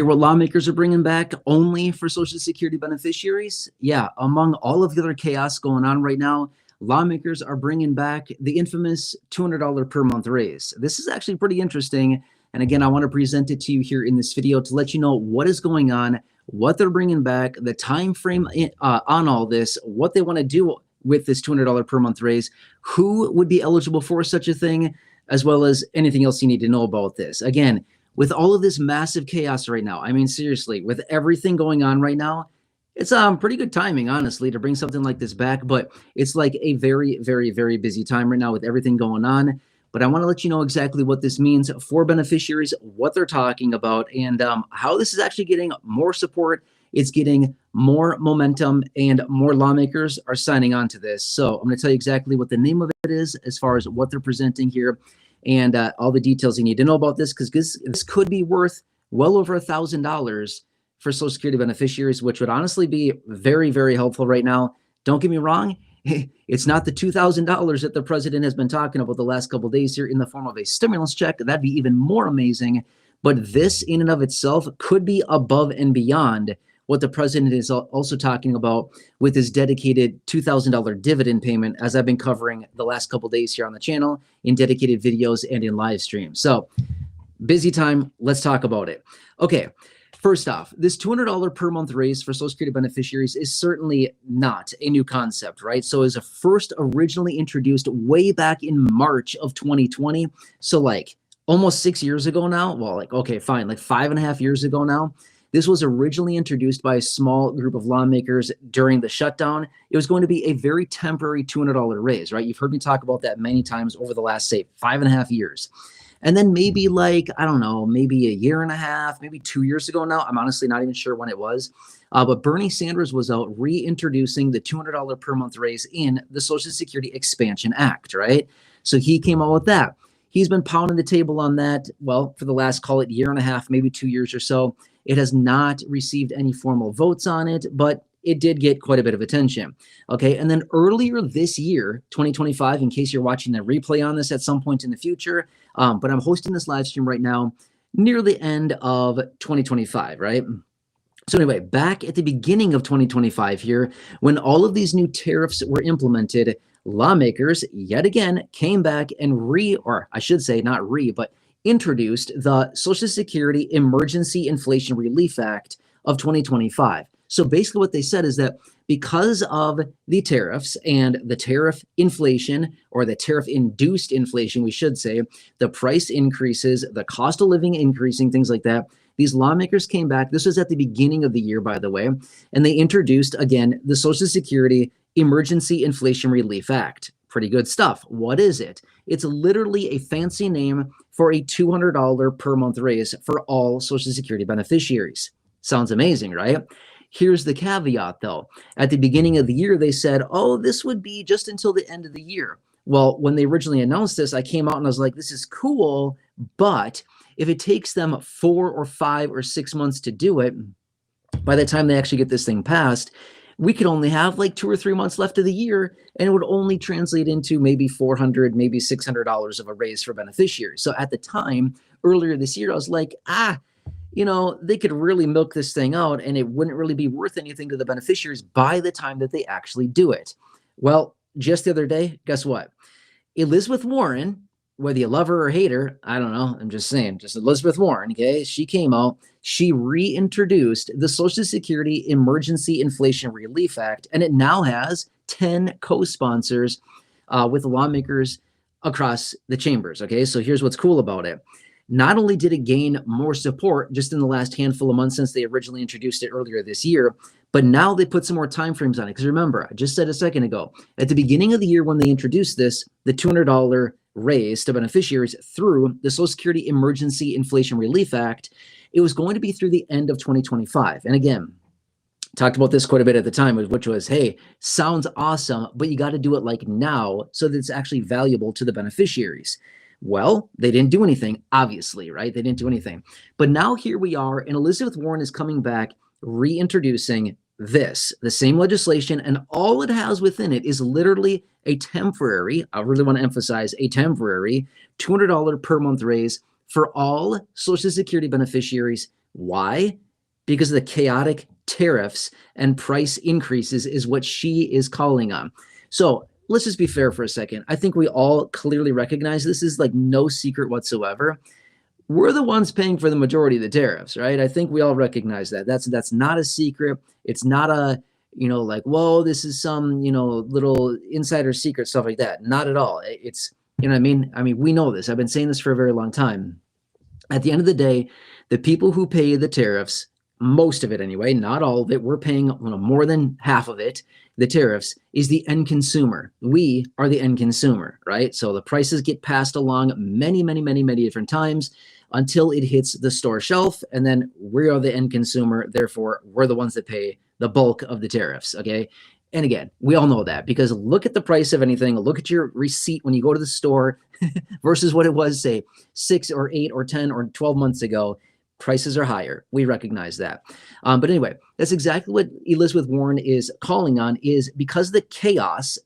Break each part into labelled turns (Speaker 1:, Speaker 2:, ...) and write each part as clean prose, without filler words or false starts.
Speaker 1: What lawmakers are bringing back only for Social Security beneficiaries? Yeah, among all of the other chaos going on right now, lawmakers are bringing back the infamous $200 per month raise. This is actually pretty interesting. And again, I want to present it to you here in this video to let you know what is going on, what they're bringing back, the time frame on all this, what they want to do with this $200 per month raise, who would be eligible for such a thing, as well as anything else you need to know about this. Again, with all of this massive chaos right now, I mean, seriously, with everything going on right now, it's pretty good timing, honestly, to bring something like this back. But it's like a very, very, very busy time right now with everything going on. But I want to let you know exactly what this means for beneficiaries, what they're talking about, and how this is actually getting more support. It's getting more momentum, and more lawmakers are signing on to this. So I'm going to tell you exactly what the name of it is as far as what they're presenting here, and all the details you need to know about this, because this could be worth well over $1,000 for Social Security beneficiaries, which would honestly be very, very helpful right now. Don't get me wrong. It's not the $2,000 that the president has been talking about the last couple of days here in the form of a stimulus check. That'd be even more amazing. But this in and of itself could be above and beyond what the president is also talking about with his dedicated $2,000 dividend payment, as I've been covering the last couple of days here on the channel in dedicated videos and in live streams. So busy time. Let's talk about it. Okay. First off, this $200 per month raise for Social Security beneficiaries is certainly not a new concept, right? So it was first originally introduced way back in March of 2020. So like almost 6 years ago now. Well, like, okay, fine. Like 5.5 years ago now. This was originally introduced by a small group of lawmakers during the shutdown. It was going to be a very temporary $200 raise, right? You've heard me talk about that many times over the last, say, 5.5 years. And then maybe like, I don't know, maybe a year and a half, maybe 2 years ago now. I'm honestly not even sure when it was. But Bernie Sanders was out reintroducing the $200 per month raise in the Social Security Expansion Act, right? So he came out with that. He's been pounding the table on that, well, for the last, call it year and a half, maybe 2 years or so. It has not received any formal votes on it, but it did get quite a bit of attention. Okay, and then earlier this year, 2025, in case you're watching the replay on this at some point in the future, but I'm hosting this live stream right now near the end of 2025, right? So anyway, back at the beginning of 2025 here, when all of these new tariffs were implemented, lawmakers yet again came back and introduced the Social Security Emergency Inflation Relief Act of 2025. So basically what they said is that because of the tariffs and the tariff inflation, or the tariff-induced inflation, we should say, the price increases, the cost of living increasing, things like that, these lawmakers came back. This was at the beginning of the year, by the way, and they introduced, again, the Social Security Emergency Inflation Relief Act. Pretty good stuff. What is it? It's literally a fancy name for a $200 per month raise for all Social Security beneficiaries. Sounds amazing, right? Here's the caveat, though. At the beginning of the year, they said, oh, this would be just until the end of the year. Well, when they originally announced this, I came out and I was like, this is cool, but if it takes them 4 or 5 or 6 months to do it, by the time they actually get this thing passed, we could only have like 2 or 3 months left of the year, and it would only translate into maybe $400, maybe $600 of a raise for beneficiaries. So at the time, earlier this year, I was like, you know, they could really milk this thing out and it wouldn't really be worth anything to the beneficiaries by the time that they actually do it. Well, just the other day, guess what? Elizabeth Warren, whether you love her or hate her, I don't know. I'm just saying, just Elizabeth Warren, okay? She came out, she reintroduced the Social Security Emergency Inflation Relief Act, and it now has 10 co-sponsors with lawmakers across the chambers, okay? So here's what's cool about it. Not only did it gain more support just in the last handful of months since they originally introduced it earlier this year, but now they put some more time frames on it. Because remember, I just said a second ago, at the beginning of the year when they introduced this, the $200 raise to beneficiaries through the Social Security Emergency Inflation Relief Act, it was going to be through the end of 2025. And again, talked about this quite a bit at the time, which was, hey, sounds awesome, but you got to do it like now so that it's actually valuable to the beneficiaries. Well, they didn't do anything, obviously, right? They didn't do anything. But now here we are, and Elizabeth Warren is coming back, reintroducing this, the same legislation, and all it has within it is literally a temporary, I really want to emphasize, a temporary $200 per month raise for all Social Security beneficiaries Why? Because of the chaotic tariffs and price increases is what she is calling on. So let's just be fair for a second. I think we all clearly recognize this is like no secret whatsoever. We're the ones paying for the majority of the tariffs, right? I think we all recognize that. That's not a secret. It's not a, like, whoa, this is some, little insider secret, stuff like that. Not at all. It's, what I mean? We know this. I've been saying this for a very long time. At the end of the day, the people who pay the tariffs, most of it anyway, not all of it, we're paying more than half of it, the tariffs, is the end consumer. We are the end consumer, right? So the prices get passed along many, many, many, many different times until it hits the store shelf, and then we are the end consumer. Therefore, we're the ones that pay the bulk of the tariffs, okay? And again, we all know that because look at the price of anything, look at your receipt when you go to the store versus what it was, say, 6 or 8 or 10 or 12 months ago. Prices are higher. We recognize that. But anyway, that's exactly what Elizabeth Warren is calling on, is because the chaos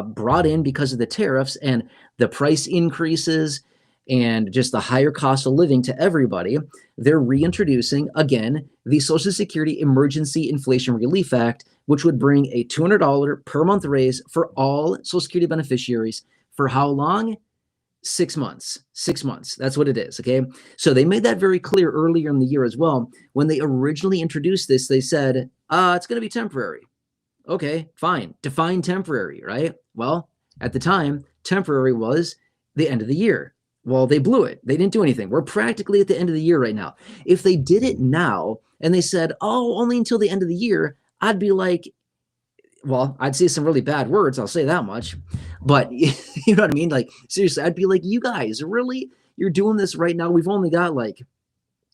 Speaker 1: brought in because of the tariffs and the price increases and just the higher cost of living to everybody, they're reintroducing, again, the Social Security Emergency Inflation Relief Act, which would bring a $200 per month raise for all Social Security beneficiaries for how long? 6 months. 6 months. That's what it is, okay? So they made that very clear earlier in the year as well. When they originally introduced this, they said, it's going to be temporary. Okay, fine. Define temporary, right? Well, at the time, temporary was the end of the year. Well, they blew it. They didn't do anything. We're practically at the end of the year right now. If they did it now and they said, only until the end of the year, I'd be like, well, I'd say some really bad words. I'll say that much. But you know what I mean? Like, seriously, I'd be like, you guys, really? You're doing this right now? We've only got like,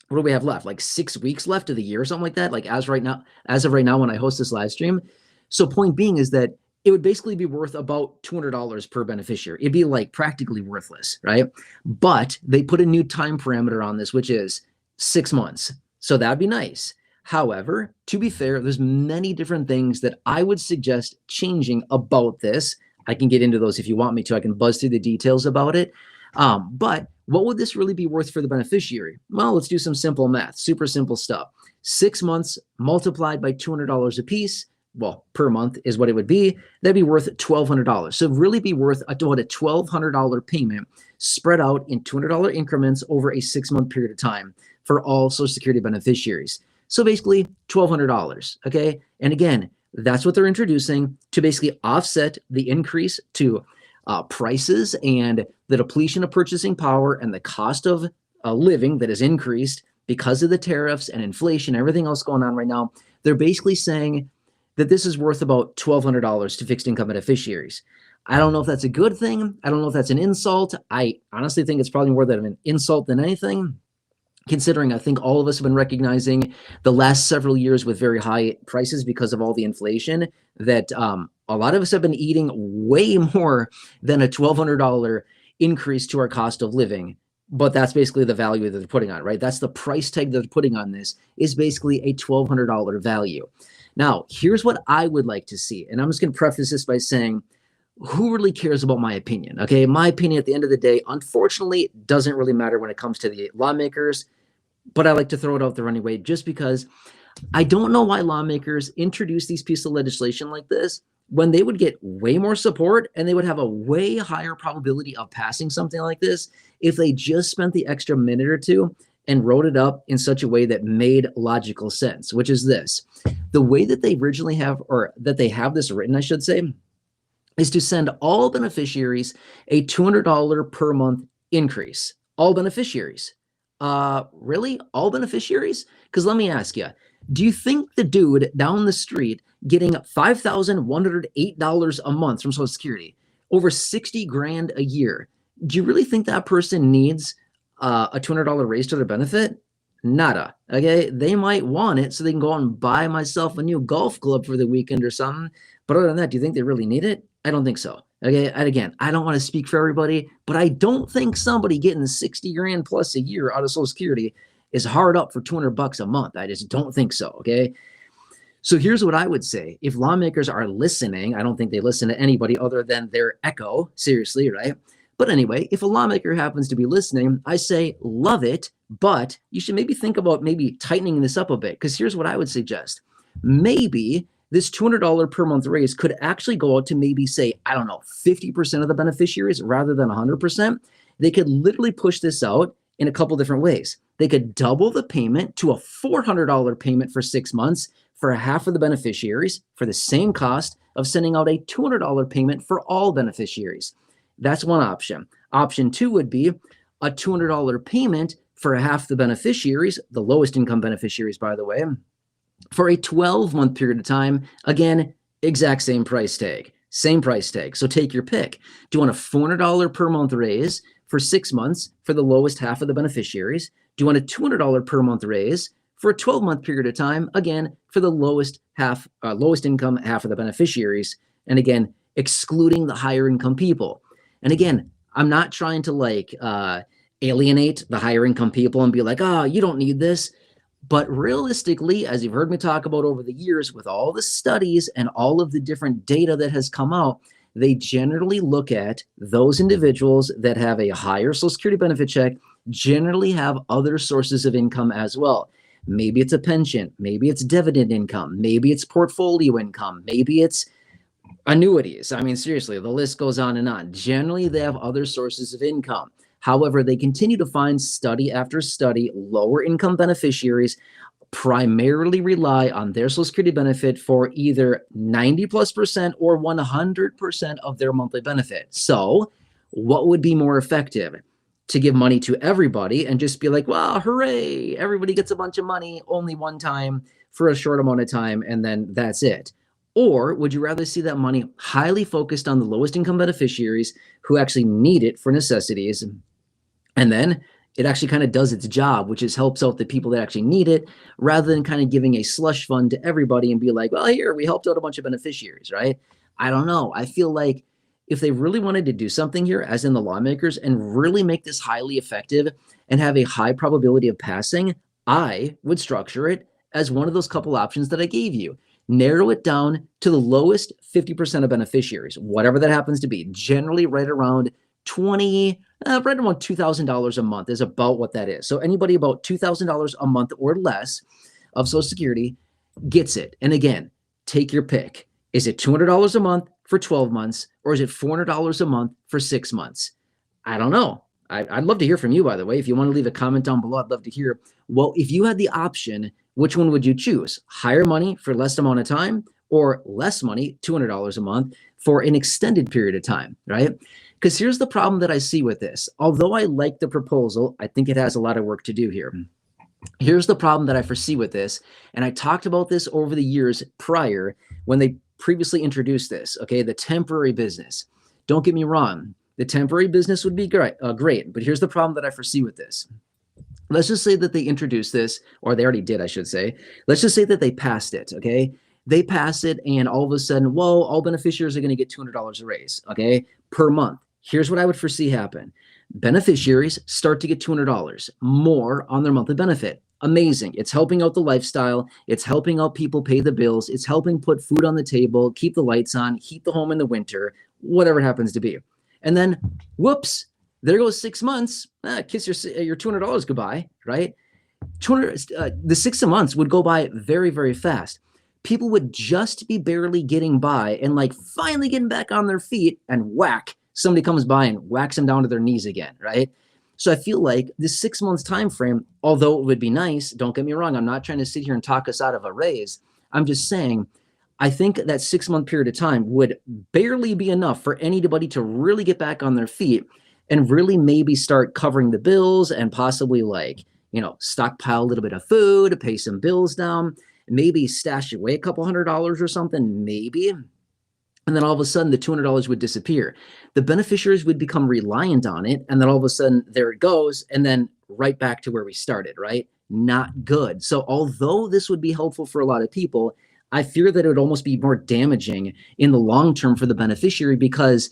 Speaker 1: what do we have left? Like 6 weeks left of the year or something like that. Like as of right now, when I host this live stream. So point being is that it would basically be worth about $200 per beneficiary. It'd be like practically worthless, right? But they put a new time parameter on this, which is 6 months. So that'd be nice. However, to be fair, there's many different things that I would suggest changing about this. I can get into those if you want me to. I can buzz through the details about it. But what would this really be worth for the beneficiary? Well, let's do some simple math, super simple stuff. 6 months multiplied by $200 a piece, well, per month is what it would be. That'd be worth $1,200. So really be worth about a $1,200 payment spread out in $200 increments over a 6-month period of time for all Social Security beneficiaries. So basically $1,200, okay? And again, that's what they're introducing to basically offset the increase to prices and the depletion of purchasing power and the cost of living that is increased because of the tariffs and inflation, everything else going on right now. They're basically saying that this is worth about $1,200 to fixed income beneficiaries. I don't know if that's a good thing. I don't know if that's an insult. I honestly think it's probably more than an insult than anything, considering I think all of us have been recognizing the last several years with very high prices because of all the inflation that a lot of us have been eating way more than a $1,200 increase to our cost of living. But that's basically the value that they're putting on, right? That's the price tag that they're putting on this, is basically a $1,200 value. Now, here's what I would like to see. And I'm just going to preface this by saying, who really cares about my opinion? Okay, my opinion at the end of the day, unfortunately, doesn't really matter when it comes to the lawmakers, but I like to throw it out there anyway, just because I don't know why lawmakers introduce these pieces of legislation like this when they would get way more support and they would have a way higher probability of passing something like this if they just spent the extra minute or two and wrote it up in such a way that made logical sense, which is this. The way that they originally have, or that they have this written, I should say, is to send all beneficiaries a $200 per month increase. All beneficiaries. Really? All beneficiaries? Because let me ask you, do you think the dude down the street getting $5,108 a month from Social Security, over 60 grand a year, do you really think that person needs a $200 raise to their benefit? Nada. Okay, they might want it so they can go out and buy myself a new golf club for the weekend or something. But other than that, do you think they really need it? I don't think so. Okay, and again, I don't want to speak for everybody, but I don't think somebody getting 60 grand plus a year out of Social Security is hard up for $200 a month. I just don't think so. Okay. So here's what I would say. If lawmakers are listening, I don't think they listen to anybody other than their echo, seriously, right? But anyway, if a lawmaker happens to be listening, I say, love it, but you should maybe think about maybe tightening this up a bit. Because here's what I would suggest. Maybe this $200 per month raise could actually go out to maybe say, I don't know, 50% of the beneficiaries rather than 100%. They could literally push this out in a couple different ways. They could double the payment to a $400 payment for 6 months for half of the beneficiaries for the same cost of sending out a $200 payment for all beneficiaries. That's one option. Option two would be a $200 payment for half the beneficiaries, the lowest income beneficiaries, by the way, for a 12-month period of time. Again, exact same price tag, same price tag. So take your pick. Do you want a $400 per month raise for 6 months for the lowest half of the beneficiaries? Do you want a $200 per month raise for a 12-month period of time? Again, for the lowest income half of the beneficiaries. And again, excluding the higher income people. And again, I'm not trying to alienate the higher income people and be like, you don't need this. But realistically, as you've heard me talk about over the years, with all the studies and all of the different data that has come out, they generally look at those individuals that have a higher Social Security benefit check, generally have other sources of income as well. Maybe it's a pension, maybe it's dividend income, maybe it's portfolio income, maybe it's annuities. I mean, seriously, the list goes on and on. Generally, they have other sources of income. However, they continue to find, study after study, lower income beneficiaries primarily rely on their Social Security benefit for either 90+% or 100% of their monthly benefit. So what would be more effective? To give money to everybody and just be like, well, hooray, everybody gets a bunch of money only one time for a short amount of time, and then that's it? Or would you rather see that money highly focused on the lowest income beneficiaries who actually need it for necessities, and then it actually kind of does its job, which is helps out the people that actually need it, rather than kind of giving a slush fund to everybody and be like, well, here, we helped out a bunch of beneficiaries, right? I don't know. I feel like if they really wanted to do something here, as in the lawmakers, and really make this highly effective and have a high probability of passing, I would structure it as one of those couple options that I gave you. Narrow it down to the lowest 50% of beneficiaries, whatever that happens to be. Generally right around $2,000 a month is about what that is. So anybody about $2,000 a month or less of Social Security gets it. And again, take your pick. Is it $200 a month for 12 months, or is it $400 a month for 6 months? I don't know. I'd love to hear from you, by the way. If you want to leave a comment down below, I'd love to hear. Well, if you had the option, which one would you choose? Higher money for less amount of time, or less money, $200 a month, for an extended period of time, right? Because here's the problem that I see with this. Although I like the proposal, I think it has a lot of work to do here. Here's the problem that I foresee with this, and I talked about this over the years prior when they previously introduced this, okay, the temporary business. Don't get me wrong, the temporary business would be great, but here's the problem that I foresee with this. Let's just say that they introduced this, or they already did, I should say. Let's just say that they passed it, okay? They pass it, and all of a sudden, whoa, all beneficiaries are going to get $200 a raise, okay, per month. Here's what I would foresee happen. Beneficiaries start to get $200 more on their monthly benefit. Amazing. It's helping out the lifestyle. It's helping out people pay the bills. It's helping put food on the table, keep the lights on, heat the home in the winter, whatever it happens to be. And then, whoops, there goes 6 months. Kiss your $200 goodbye, right? The 6 months would go by very, very fast. People would just be barely getting by and like finally getting back on their feet, and whack, somebody comes by and whacks them down to their knees again, right? So I feel like this 6 months time frame, although it would be nice, don't get me wrong, I'm not trying to sit here and talk us out of a raise. I'm just saying, I think that 6 month period of time would barely be enough for anybody to really get back on their feet and really maybe start covering the bills and possibly stockpile a little bit of food, pay some bills down, maybe stash away a couple $100 or something, maybe. And then all of a sudden the $200 would disappear. The beneficiaries would become reliant on it. And then all of a sudden there it goes. And then right back to where we started, right? Not good. So although this would be helpful for a lot of people, I fear that it would almost be more damaging in the long term for the beneficiary, because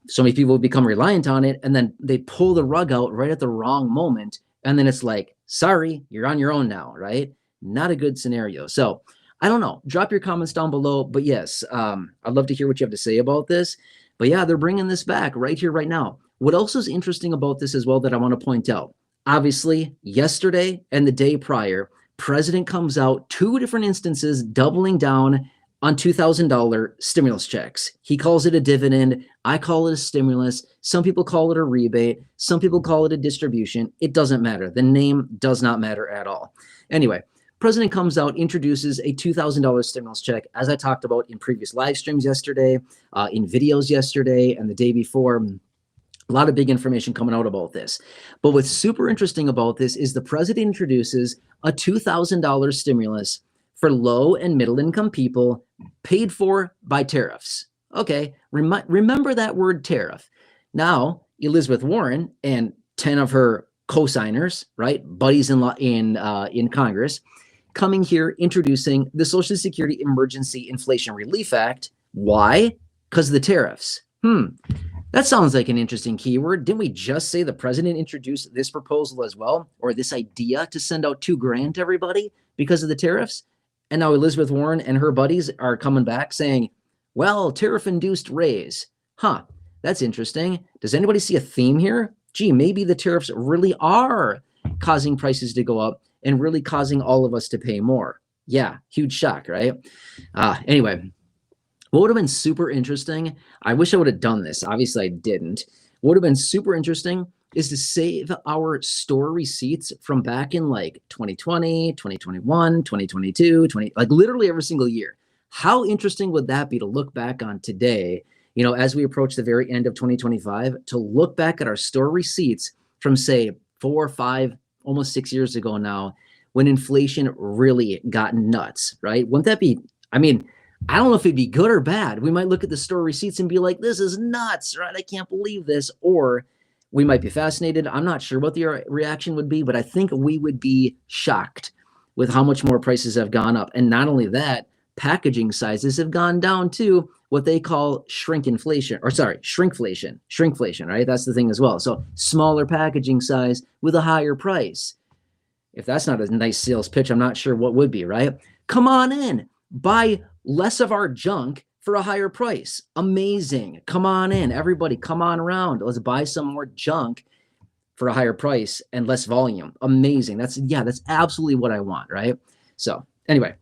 Speaker 1: so many people would become reliant on it. And then they pull the rug out right at the wrong moment. And then it's like, sorry, you're on your own now, right? Not a good scenario. So I don't know. Drop your comments down below. But yes, I'd love to hear what you have to say about this. But yeah, they're bringing this back right here, right now. What else is interesting about this as well that I want to point out? Obviously, yesterday and the day prior, President comes out 2 different instances doubling down on $2,000 stimulus checks. He calls it a dividend. I call it a stimulus. Some people call it a rebate. Some people call it a distribution. It doesn't matter. The name does not matter at all. Anyway, President comes out, introduces a $2,000 stimulus check, as I talked about in previous live streams yesterday, in videos yesterday and the day before. A lot of big information coming out about this. But what's super interesting about this is the president introduces a $2,000 stimulus for low and middle income people paid for by tariffs. Okay, remember that word tariff. Now, Elizabeth Warren and 10 of her co-signers, right, buddies in Congress, coming here introducing the Social Security Emergency Inflation Relief Act. Why? Because of the tariffs. That sounds like an interesting keyword. Didn't we just say the president introduced this proposal as well, or this idea to send out $2,000 to everybody because of the tariffs? And now Elizabeth Warren and her buddies are coming back saying, well, tariff-induced raise. That's interesting. Does anybody see a theme here? Gee, maybe the tariffs really are causing prices to go up and really causing all of us to pay more. Yeah, huge shock, right? Anyway, what would have been super interesting, I wish I would have done this. Obviously, I didn't. What would have been super interesting is to save our store receipts from back in like 2020, 2021, 2022, like literally every single year. How interesting would that be to look back on today, you know, as we approach the very end of 2025, to look back at our store receipts from say 4, 5, almost 6 years ago now, when inflation really got nuts, right? Wouldn't that be, I mean, I don't know if it'd be good or bad. We might look at the store receipts and be like, this is nuts, right? I can't believe this. Or we might be fascinated. I'm not sure what the reaction would be, but I think we would be shocked with how much more prices have gone up. And not only that, packaging sizes have gone down to what they call shrinkflation, right? That's the thing as well. So smaller packaging size with a higher price. If that's not a nice sales pitch, I'm not sure what would be, right? Come on in, buy less of our junk for a higher price. Amazing. Come on in, everybody, come on around. Let's buy some more junk for a higher price and less volume. Amazing. That's absolutely what I want, right? So anyway,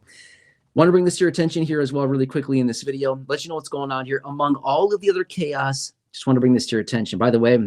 Speaker 1: want to bring this to your attention here as well really quickly in this video. Let you know what's going on here among all of the other chaos. Just want to bring this to your attention. By the way,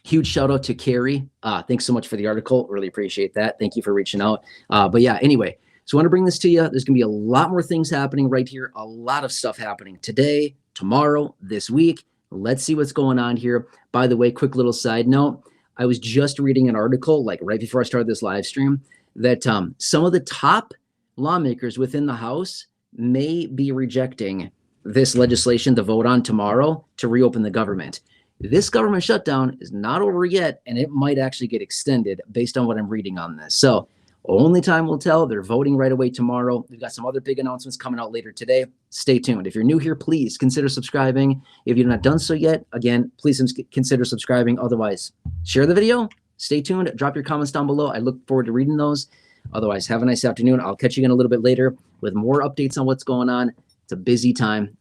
Speaker 1: huge shout out to Carrie. Thanks so much for the article. Really appreciate that. Thank you for reaching out. But yeah, anyway, so I want to bring this to you. There's going to be a lot more things happening right here. A lot of stuff happening today, tomorrow, this week. Let's see what's going on here. By the way, quick little side note. I was just reading an article like right before I started this live stream that some of the top lawmakers within the House may be rejecting this legislation to vote on tomorrow to reopen the government. This government shutdown is not over yet, and it might actually get extended based on what I'm reading on this. So only time will tell. They're voting right away tomorrow. We've got some other big announcements coming out later today. Stay tuned. If you're new here, please consider subscribing. If you've not done so yet, again, please consider subscribing. Otherwise, share the video. Stay tuned. Drop your comments down below. I look forward to reading those. Otherwise, have a nice afternoon. I'll catch you again a little bit later with more updates on what's going on. It's a busy time.